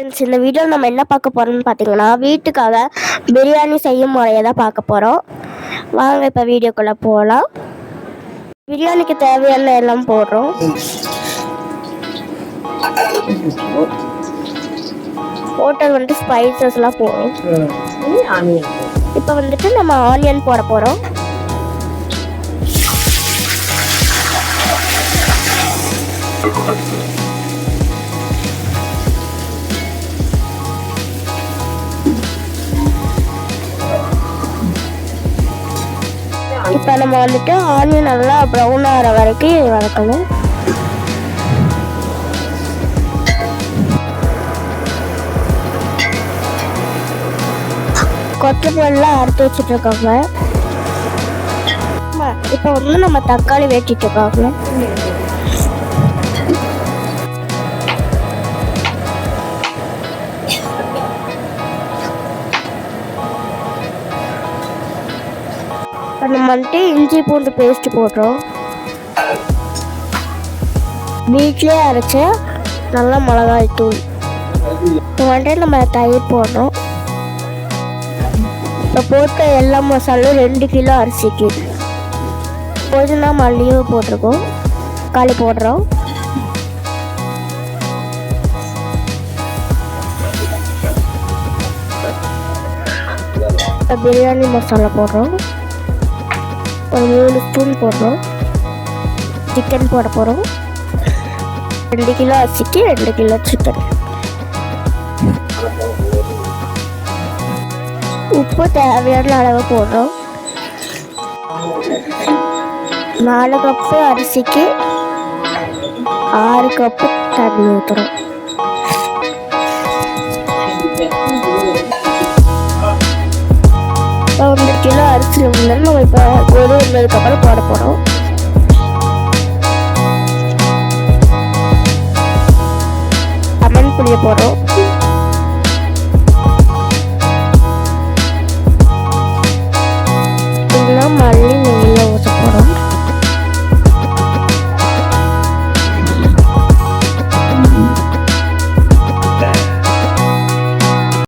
இந்த வீடியோவில் நம்ம என்ன பார்க்க போகிறோம்னு பார்த்தீங்கன்னா வீட்டுக்காக பிரியாணி செய்யும் முறையை தான் பார்க்க போகிறோம். வாங்க இப்போ வீடியோக்குள்ளே போகலாம். பிரியாணிக்கு தேவையான எல்லாம் போடுறோம். போட்டது வந்துட்டு ஸ்பைசஸ்லாம் போடுறோம். இப்போ வந்துட்டு நம்ம ஆனியன் போட போகிறோம். இப்போ நம்ம வந்துட்டு ஆனியன் நல்லா ப்ரௌன் ஆகிற வரைக்கும் வதக்கணும். கொத்தமல்லாம் அறுத்து வச்சுட்ருக்காங்க. இப்போ வந்து நம்ம தக்காளி வெட்டிட்டுருக்காங்க. நம்ம வந்துட்டு இஞ்சி பூண்டு பேஸ்ட் போடுறோம். வீட்டிலே அரைச்ச நல்ல மிளகாய் தூள். இப்போ வந்துட்டு நம்ம தயிர் போடுறோம். இப்போ போட்ட எல்லா மசாலும் 2 கிலோ அரிசிக்கு புதினா மல்லியும் போட்டிருக்கோம். தக்காளி போடுறோம். இப்போ பிரியாணி மசாலா போடுறோம். ஒரு 3 ஸ்பூன் போடுறோம். சிக்கன் போட போகிறோம். 2 கிலோ அரிசிக்கு 2 கிலோ சிக்கன். உப்பு தேவையான அளவு போடுறோம். 4 கப்பு அரிசிக்கு 6 கப்பு தண்ணி ஊற்றுறோம். இப்போ 1 கிலோ அரிசி வந்து நம்ம இப்போ வந்ததுக்கப்புறம் போட போகிறோம். லெமன் புளியை போடுறோம்.